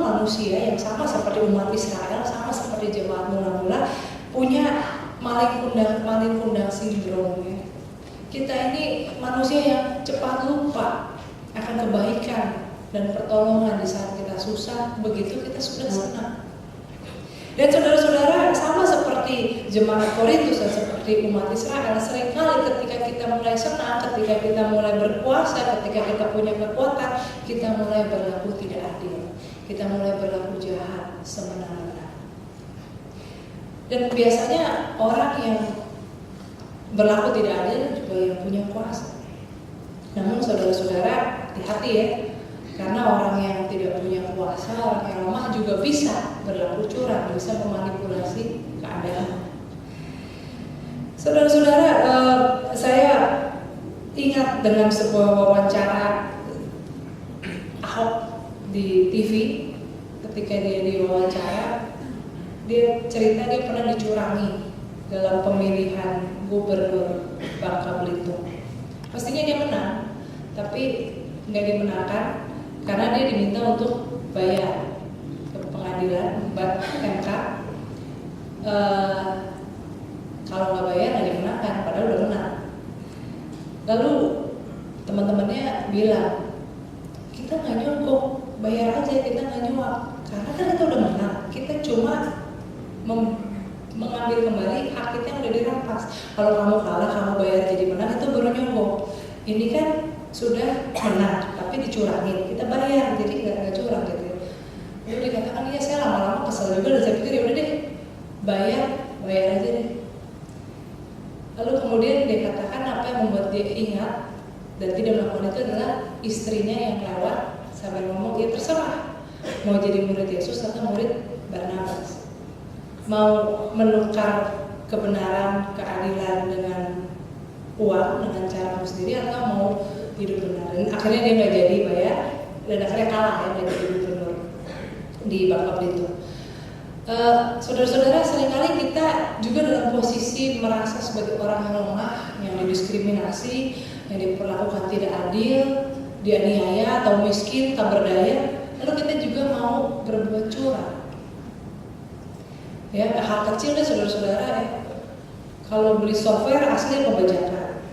manusia yang sama seperti umat Israel, sama seperti jemaat mula-mula, punya maling kundang sindrom ya. Kita ini manusia yang cepat lupa akan kebaikan dan pertolongan di saat kita susah, begitu kita sudah senang. Dan saudara-saudara, sama seperti jemaat Korintus dan seperti umat Israel, seringkali ketika kita mulai senang, ketika kita mulai berpuasa, ketika kita punya kekuatan, kita mulai berlaku tidak adil, kita mulai berlaku jahat semena-mena. Dan biasanya orang yang berlaku tidak adil juga yang punya kuasa. Namun saudara-saudara, hati-hati ya, karena orang yang tidak punya kuasa, orang yang lemah juga bisa berlaku curang, bisa memanipulasi keadaan. Saudara-saudara, saya ingat dengan sebuah wawancara Ahok di TV. Ketika dia diwawancara, dia cerita dia pernah dicurangi dalam pemilihan gubernur Bangka Belitung. Pastinya dia menang, tapi nggak dimenangkan karena dia diminta untuk bayar ke pengadilan MK. Kalau nggak bayar nggak dimenangkan, padahal udah menang. Lalu teman-temannya bilang, kita nggak nyogok, bayar aja, kita nggak nyuap, karena kan kita udah menang. Kita cuma mengambil kembali hak kita yang udah dirampas. Kalau kamu kalah, kamu bayar jadi menang, itu baru nyogok. Ini kan sudah menang, tapi dicurangin, kita bayar, jadi nggak curang gitu. Lalu dikatakan, iya saya lama-lama kesel juga, dan saya pikir ya udah deh, bayar aja deh. Lalu kemudian dia katakan apa yang membuat dia ingat dan tidak melakukan itu adalah istrinya yang lewat sambil ngomong, ya terserah mau jadi murid Yesus atau murid Barnabas, mau menukar kebenaran, keadilan dengan uang dengan caramu sendiri atau mau hidup benar. Dan akhirnya dia nggak jadi bayar dan akhirnya kalah ya, dia jadi gubernur di Bangka Belitung. Saudara-saudara, seringkali kita juga dalam posisi merasa sebagai orang yang lemah, yang didiskriminasi, yang diperlakukan tidak adil, dianiaya atau miskin, tak berdaya. Lalu kita juga mau berbuat curang. Ya, hal kecil deh saudara-saudara ya. Kalau beli software asli pembajakan.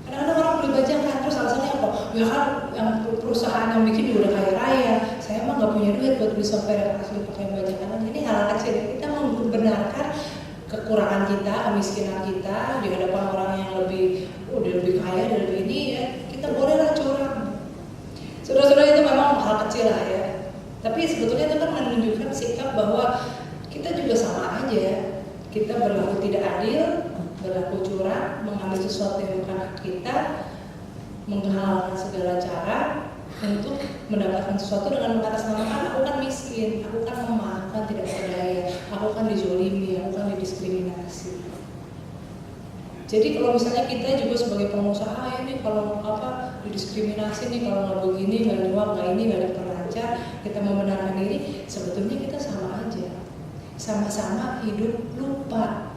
Kadang-kadang orang beli bajakan, terus alasannya apa? Ya kan yang perusahaan yang bikin juga udah kaya raya. Saya emang nggak punya duit buat beli software yang asli pakai bajakan. Ini hal kecil. Kita membenarkan kekurangan kita, kemiskinan kita di hadapan orang yang udah lebih kaya dan lebih ini ya. Kita bolehlah curang. Saudara-saudara, itu memang hal kecil lah ya. Tapi sebetulnya itu kan menunjukkan sikap bahwa kita juga sama aja. Kita berlaku tidak adil, berlaku curang, mengambil sesuatu yang bukan hak kita, menghalalkan segala cara untuk mendapatkan sesuatu dengan mengatasnamakan aku kan miskin, aku kan lemah, aku kan tidak berdaya, aku kan dizolimi, aku kan didiskriminasi. Jadi kalau misalnya kita juga sebagai pengusaha ini kalau didiskriminasi nih, kalau nggak begini, nggak nyuap, nggak ini, nggak diperlancar, kita membenarkan diri, sebetulnya kita sama aja. Sama-sama hidup lupa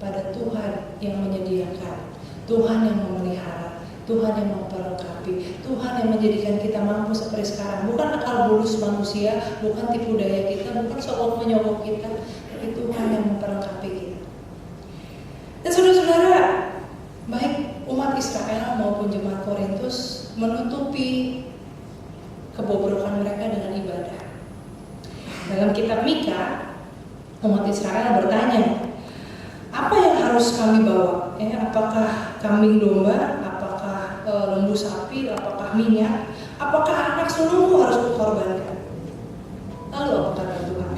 pada Tuhan yang menyediakan, Tuhan yang memelihara, Tuhan yang memperlengkapi, Tuhan yang menjadikan kita mampu seperti sekarang. Bukan akal bulus manusia, bukan tipu daya kita, bukan sokok menyogok kita, tapi Tuhan yang memperlengkapi kita. Dan saudara-saudara, baik umat Israel maupun jemaat Korintus menutupi kebobrokan mereka dengan ibadah. Dalam kitab Mika, umat Israel bertanya, apa yang harus kami bawa? Apakah kambing domba? Apakah lembu sapi? Apakah minyak? Apakah anak sulungku harus kukorbankan? Lalu apa kata Tuhan?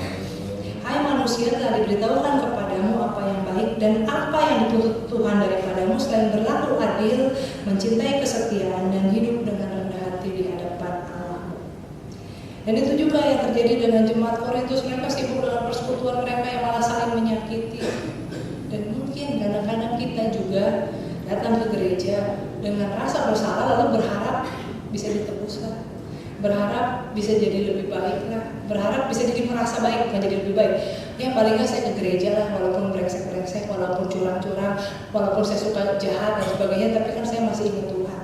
Hai manusia, telah diberitahukan kepadamu apa yang baik dan apa yang dituntut Tuhan daripadamu selain berlaku adil, mencintai kesetiaan dan hidup dengan rendah hati di hadapan Allah. Dan itu juga yang terjadi dengan jemaat Korintus. Mereka sibuk dengan persekutuan mereka yang malah saling menyakiti. Dan mungkin kadang-kadang kita juga datang ke gereja dengan rasa bersalah lalu berharap bisa ditebuskan, berharap bisa jadi lebih baik lah, berharap bisa jadi merasa baik, bukan jadi lebih baik. Ya paling nggak saya ke gereja lah, walaupun brengsek-brengsek, walaupun curang-curang, walaupun saya suka jahat dan sebagainya, tapi kan saya masih ingat Tuhan.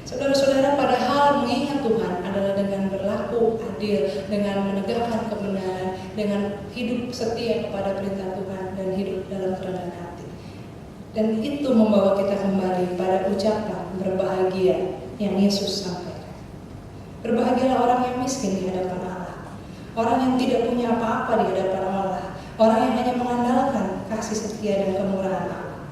Saudara-saudara, padahal mengingat Tuhan adalah dengan berlaku adil, dengan menegakkan kebenaran, dengan hidup setia kepada perintah Tuhan dan hidup dalam kerendahan hati. Dan itu membawa kita kembali pada ucapan berbahagia yang Yesus sampaikan. Berbahagialah orang yang miskin di hadapan Allah, orang yang tidak punya apa-apa di hadapan Allah, orang yang hanya mengandalkan kasih setia dan kemurahan Allah.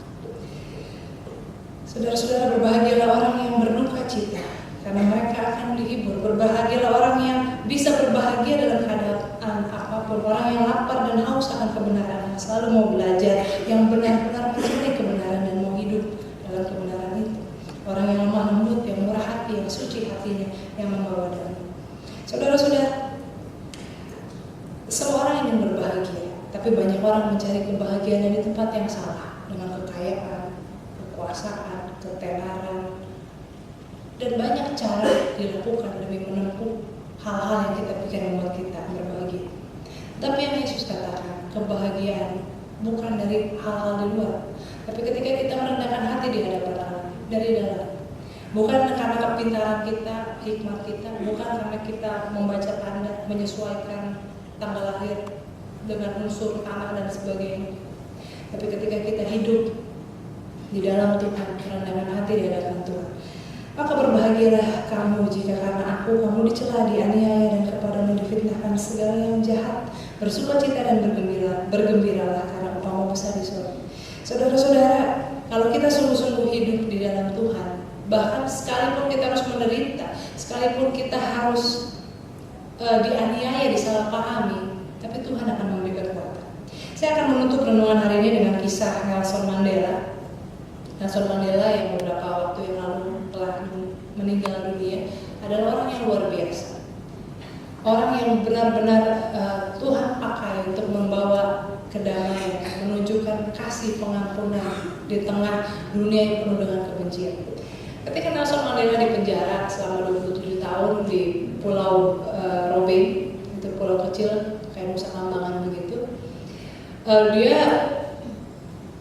Saudara-saudara, berbahagialah orang yang berduka cita, karena mereka akan dihibur. Berbahagialah orang yang bisa berbahagia dalam keadaan apapun. Orang yang lapar dan haus akan kebenaran, yang selalu mau belajar, yang benar-benar mencari kebenaran dan mau hidup dalam kebenaran itu. Orang yang lemah lembut, yang murah hati, yang suci hatinya, yang membawa damai. Saudara-saudara, semua orang ingin berbahagia, tapi banyak orang mencari kebahagiaan di tempat yang salah, dengan kekayaan, kekuasaan, ketenaran, dan banyak cara dilakukan demi menempuh hal-hal yang kita pikir membuat kita berbahagia. Tapi yang Yesus katakan, kebahagiaan bukan dari hal-hal di luar, tapi ketika kita merendahkan hati di hadapan Allah, dari dalam. Bukan karena kepintaran kita, hikmat kita, bukan karena kita membaca tanda, menyesuaikan tanggal lahir dengan unsur tanah dan sebagainya. Tapi ketika kita hidup di dalam Tuhan, merendahkan hati di hadapan Tuhan, maka berbahagialah kamu jika karena kamu dicela, dianiaya, dan kepadamu difitnahkan segala yang jahat. Bersukacita dan bergembiralah karena upahmu besar di surga. Saudara-saudara, kalau kita sungguh-sungguh hidup di dalam Tuhan, bahkan sekalipun kita harus menderita, sekalipun kita harus dianiaya, disalahpahami, tapi Tuhan akan memberi kekuatan. Saya akan menutup renungan hari ini dengan kisah Nelson Mandela. Nelson Mandela yang beberapa waktu yang lalu telah meninggal dunia adalah orang yang luar biasa. Orang yang benar-benar Tuhan pakai untuk membawa kedamaian, menunjukkan kasih pengampunan di tengah dunia yang penuh dengan kebencian. Ketika Nelson Mandela dipenjara selama 27 tahun di Pulau Robben, itu pulau kecil kayak Nusa Kambangan begitu, dia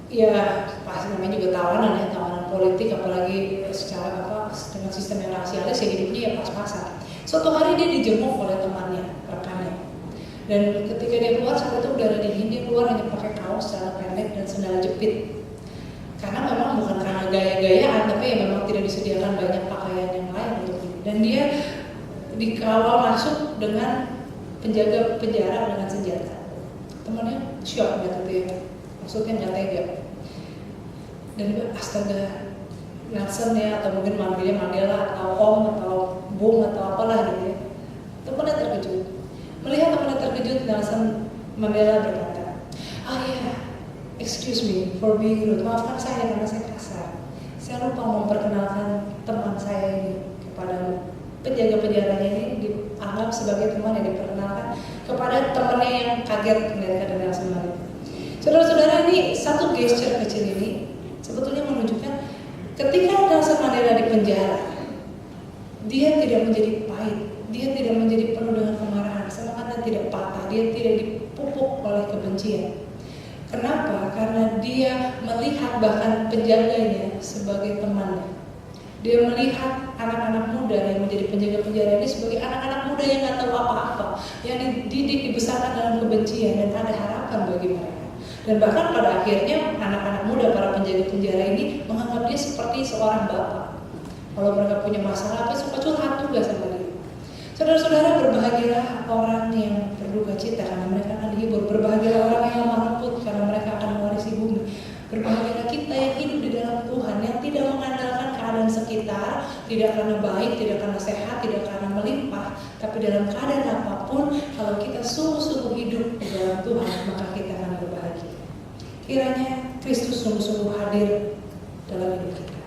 ya pasti namanya juga tawanan politik, apalagi secara dengan sistem yang rasialis, ya hidupnya ya pas-pasan. Suatu hari dia dijenguk oleh temannya, rekannya, dan ketika dia keluar saat itu udara dingin, dia keluar hanya pakai kaos celana pendek dan sandal jepit, karena memang bukan karena gaya-gayaan, tapi ya memang tidak disediakan banyak pakaian yang lain untuk dia. Dan dia dikawal masuk dengan penjaga penjara dengan senjata. Temannya shock gitu ya, maksudnya nggak tega. Dan dia, astaga, Nelson ya, atau mungkin Mandela atau Om atau Bung atau apalah gitu ya. Temannya terkejut. Melihat temannya terkejut, Nelson Mandela berkata, excuse me for being rude. Maafkan saya karena saya kasar. Saya lupa memperkenalkan teman saya ini kepada penjaga penjaranya ini, dianggap sebagai teman yang diperkenalkan kepada temannya yang kaget melihat keadaan Nelson Mandela. Saudara-saudara, ini satu gesture kecil ini sebetulnya menunjukkan ketika Nelson Mandela di penjara, dia tidak menjadi pahit, dia tidak menjadi penuh dengan kemarahan, semangatnya tidak patah, dia tidak dipupuk oleh kebencian. Kenapa? Karena dia melihat bahkan penjaganya sebagai temannya. Dia melihat anak-anak muda yang menjadi penjaga penjara ini sebagai anak-anak muda yang nggak tahu apa-apa, yang dididik, dibesarkan dalam kebencian, dan ada harapan bagi mereka. Dan bahkan pada akhirnya anak-anak muda, para penjaga penjara ini menganggap dia seperti seorang bapak. Kalau mereka punya masalah apa, suka curhat juga sama dia. Saudara-saudara, berbahagialah orang yang berduka cita karena mereka akan dihibur. Berbahagialah orang yang lemah lembut karena mereka akan mewarisi bumi. Berbahagialah kita yang hidup di dalam Tuhan, yang tidak mengandalkan keadaan sekitar, tidak karena baik, tidak karena sehat, tidak karena melimpah, tapi dalam keadaan apapun, kalau kita sungguh-sungguh hidup di dalam Tuhan, maka kita akan berbahagia. Kiranya Kristus sungguh-sungguh hadir dalam hidup kita.